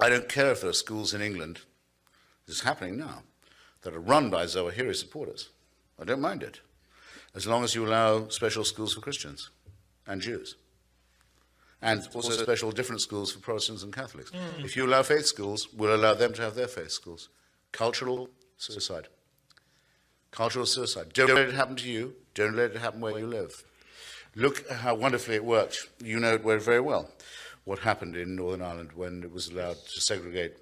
I don't care if there are schools in England, this is happening now, that are run by Zawahiri supporters. I don't mind it, as long as you allow special schools for Christians and Jews. And also special different schools for Protestants and Catholics. If you allow faith schools, we'll allow them to have their faith schools. Cultural suicide. Cultural suicide. Don't let it happen to you. Don't let it happen where you live. Look how wonderfully it worked. You know it very well. What happened in Northern Ireland when it was allowed to segregate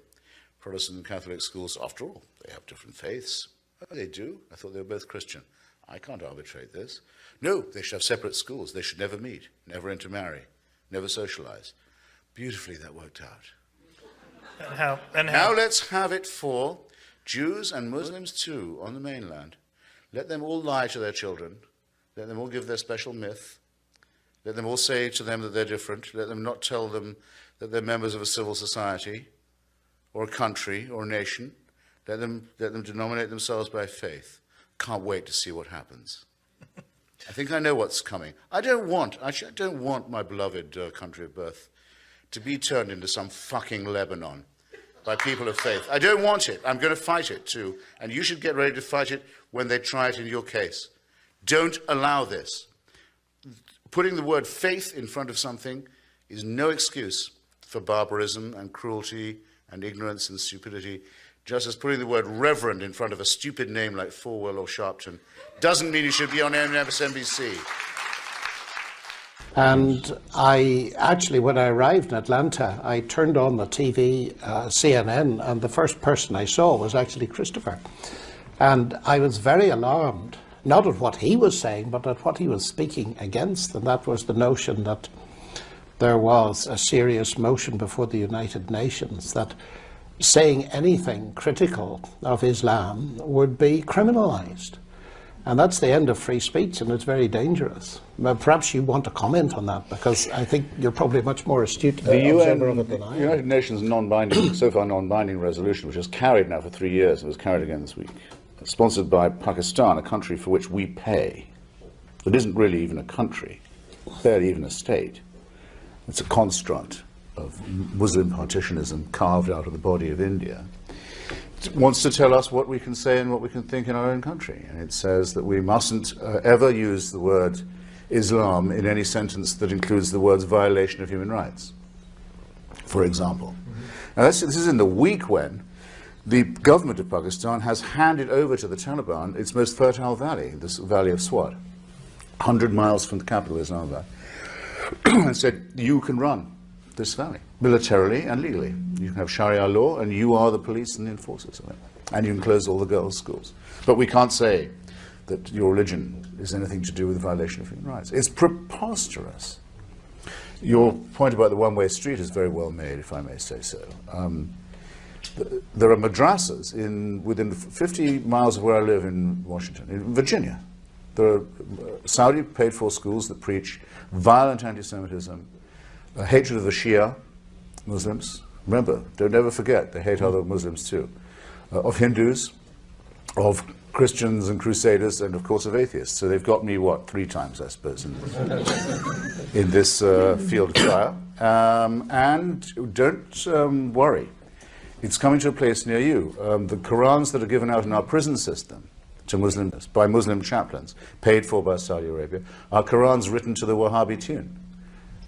Protestant and Catholic schools. After all, they have different faiths. Oh, they do? I thought they were both Christian. I can't arbitrate this. No, they should have separate schools. They should never meet, never intermarry, never socialize. Beautifully that worked out. Now let's have it for Jews and Muslims too on the mainland. Let them all lie to their children. Let them all give their special myth. Let them all say to them that they're different. Let them not tell them that they're members of a civil society or a country or a nation. Let them denominate themselves by faith. Can't wait to see what happens. I think I know what's coming. I don't want my beloved country of birth to be turned into some fucking Lebanon by people of faith. I don't want it. I'm going to fight it too. And you should get ready to fight it when they try it in your case. Don't allow this. Putting the word faith in front of something is no excuse for barbarism and cruelty and ignorance and stupidity. Just as putting the word reverend in front of a stupid name like Falwell or Sharpton doesn't mean you should be on MSNBC. And I actually, when I arrived in Atlanta, I turned on the TV, CNN, and the first person I saw was actually Christopher. And I was very alarmed, not at what he was saying, but at what he was speaking against, and that was the notion that there was a serious motion before the United Nations that saying anything critical of Islam would be criminalized. And that's the end of free speech, and it's very dangerous. Perhaps you want to comment on that, because I think you're probably much more astute observer of it than I am. The United Nations non-binding, so far non-binding resolution, which has carried now for 3 years, and was carried again this week, sponsored by Pakistan, a country for which we pay. It isn't really even a country, barely even a state. It's a construct of Muslim partitionism carved out of the body of India. It wants to tell us what we can say and what we can think in our own country. And it says that we mustn't ever use the word Islam in any sentence that includes the words violation of human rights, for example. Now this is in the week when the government of Pakistan has handed over to the Taliban its most fertile valley, this valley of Swat, 100 miles from the capital, Islamabad, and said, you can run this valley, militarily and legally. You can have Sharia law, and you are the police and the enforcers of it. And you can close all the girls' schools. But we can't say that your religion is anything to do with the violation of human rights. It's preposterous. Your point about the one-way street is very well made, if I may say so. There are madrasas within 50 miles of where I live in Washington, in Virginia. There are Saudi paid-for schools that preach violent anti-Semitism, hatred of the Shia Muslims. Remember, don't ever forget, they hate other Muslims too. Of Hindus, of Christians and Crusaders, and of course of atheists. So they've got me, what, 3 times, I suppose, in this field of fire. And don't worry. It's coming to a place near you. The Qurans that are given out in our prison system to Muslims, by Muslim chaplains, paid for by Saudi Arabia, are Qurans written to the Wahhabi tune.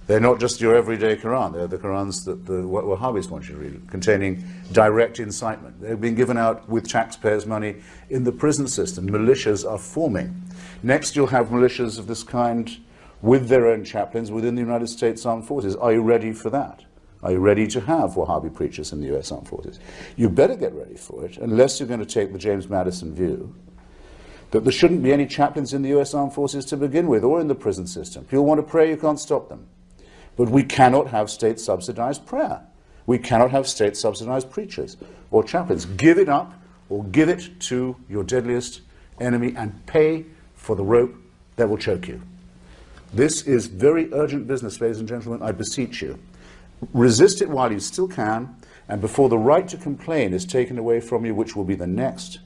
They're not just your everyday Quran, they're the Qurans that the Wahhabis want you to read, containing direct incitement. They're being given out with taxpayers' money in the prison system. Militias are forming. Next you'll have militias of this kind with their own chaplains within the United States Armed Forces. Are you ready for that? Are you ready to have Wahhabi preachers in the US Armed Forces? You better get ready for it, unless you're going to take the James Madison view that there shouldn't be any chaplains in the US Armed Forces to begin with, or in the prison system. People want to pray, you can't stop them. But we cannot have state-subsidized prayer. We cannot have state-subsidized preachers or chaplains. Give it up, or give it to your deadliest enemy and pay for the rope that will choke you. This is very urgent business, ladies and gentlemen, I beseech you. Resist it while you still can, and before the right to complain is taken away from you, which will be the next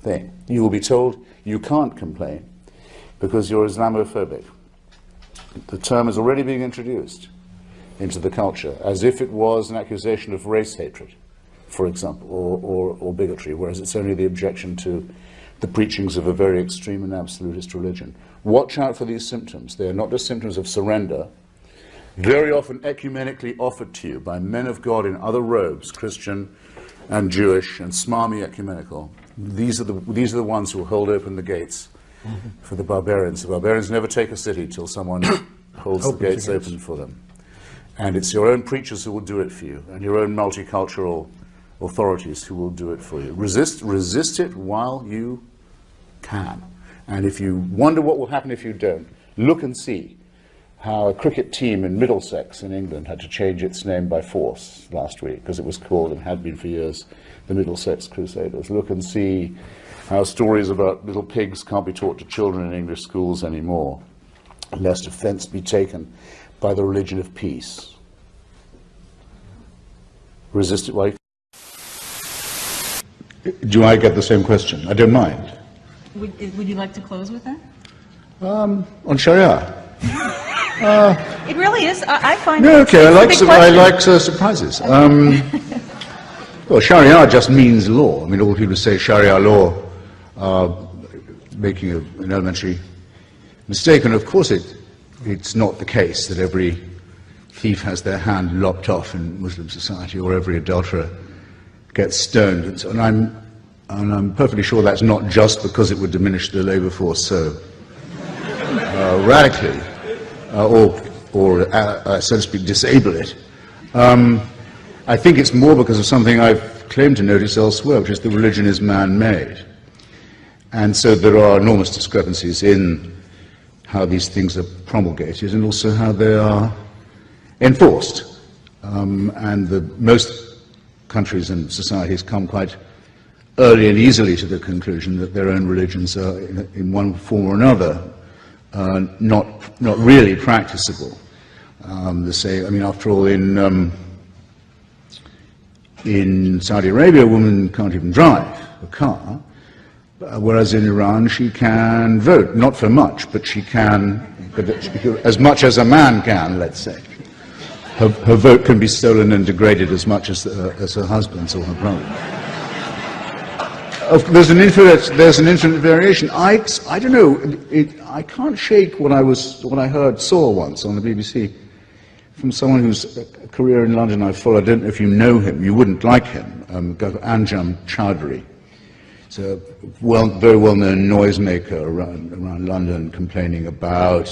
thing. You will be told you can't complain because you're Islamophobic. The term is already being introduced. into the culture, as if it was an accusation of race hatred, for example, or bigotry, whereas it's only the objection to the preachings of a very extreme and absolutist religion. Watch out for these symptoms. They are not just symptoms of surrender, very often ecumenically offered to you by men of God in other robes, Christian and Jewish and smarmy ecumenical. These are the ones who will hold open the gates for the barbarians. The barbarians never take a city till someone holds the gates open for them. And it's your own preachers who will do it for you, and your own multicultural authorities who will do it for you. Resist it while you can. And if you wonder what will happen if you don't, look and see how a cricket team in Middlesex in England had to change its name by force last week, because it was called, and had been for years, the Middlesex Crusaders. Look and see how stories about little pigs can't be taught to children in English schools anymore, lest offense be taken by the religion of peace. Resist it while you... Do I get the same question? I don't mind. Would you like to close with that? On Sharia. It really is. I find No, okay, I like question. surprises. Well, Sharia just means law. I mean, all people who say Sharia law are making an elementary mistake, and of course it's not the case that every thief has their hand lopped off in Muslim society, or every adulterer gets stoned, and so on. And I'm perfectly sure that's not just because it would diminish the labour force so radically, or so to speak, disable it. I think it's more because of something I've claimed to notice elsewhere, which is the religion is man-made. And so there are enormous discrepancies in how these things are promulgated and also how they are enforced. And most countries and societies come quite early and easily to the conclusion that their own religions are, in one form or another, not really practicable. They say, I mean, after all, in Saudi Arabia, a woman can't even drive a car, whereas in Iran she can vote, not for much, but she can, as much as a man can, let's say. Her vote can be stolen and degraded as much as her husband's or her brother. There's an infinite variation. I don't know. I can't shake what I saw once on the BBC from someone whose career in London I follow. I don't know if you know him. You wouldn't like him. A guy called Anjum Chowdhury. He's a very well-known noisemaker around London, complaining about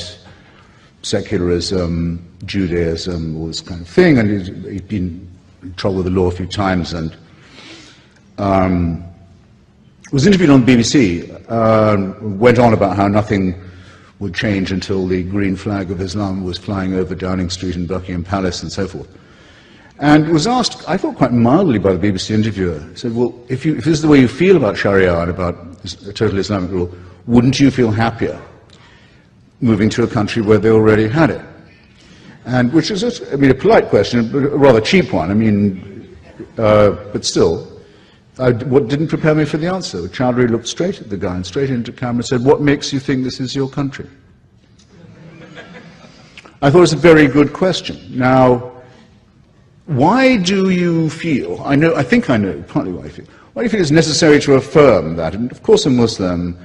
secularism, Judaism, all this kind of thing. And he's been in trouble with the law a few times, and was interviewed on the BBC, went on about how nothing would change until the green flag of Islam was flying over Downing Street and Buckingham Palace and so forth. And was asked, I thought quite mildly by the BBC interviewer, he said, well, if this is the way you feel about Sharia and about total Islamic rule, wouldn't you feel happier moving to a country where they already had it? And which is, a polite question, but a rather cheap one, but still. What didn't prepare me for the answer. Chowdhury looked straight at the guy and straight into camera and said, what makes you think this is your country? I thought it was a very good question. Now, why do you feel, I think I know partly why you feel, why do you feel it's necessary to affirm that? And of course a Muslim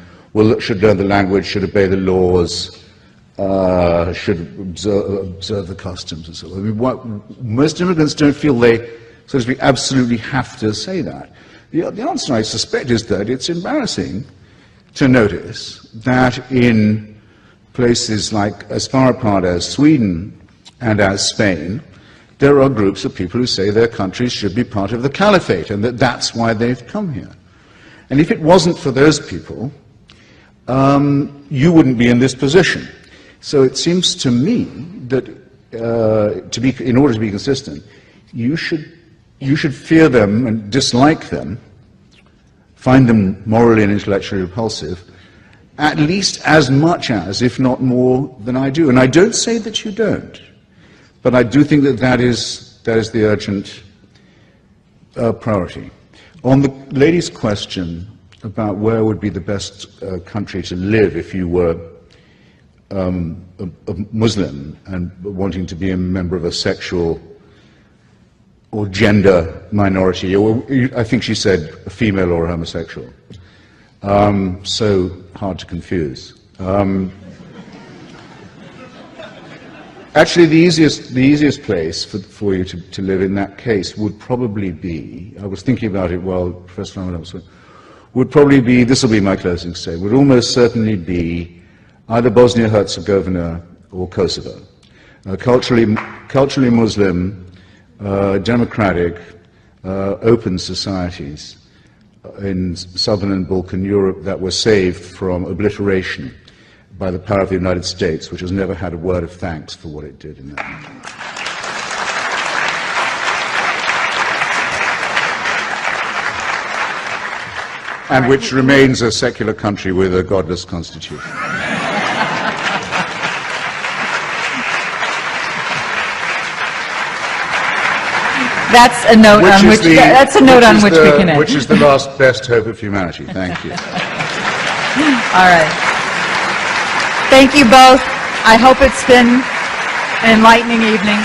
should learn the language, should obey the laws, should observe the customs and so on. Most immigrants don't feel they, so to speak, absolutely have to say that. The answer, I suspect, is that it's embarrassing to notice that in places like as far apart as Sweden and as Spain, there are groups of people who say their countries should be part of the caliphate and that that's why they've come here. And if it wasn't for those people, you wouldn't be in this position. So it seems to me that in order to be consistent, you should fear them and dislike them, find them morally and intellectually repulsive, at least as much as, if not more, than I do. And I don't say that you don't, but I do think that is the urgent priority. On the lady's question about where would be the best country to live if you were a Muslim and wanting to be a member of a sexual or gender minority, or I think she said a female or a homosexual. So hard to confuse. Actually, the easiest place for you to live in that case would probably be, I was thinking about it while Professor Ramadan was talking, would probably be, this will be my closing statement, would almost certainly be either Bosnia-Herzegovina or Kosovo. Culturally Muslim, democratic, open societies in southern and Balkan Europe that were saved from obliteration by the power of the United States, which has never had a word of thanks for what it did in that region. And which remains a secular country with a godless constitution. That's a note on which we can end. Which is the last best hope of humanity. Thank you. All right. Thank you both. I hope it's been an enlightening evening.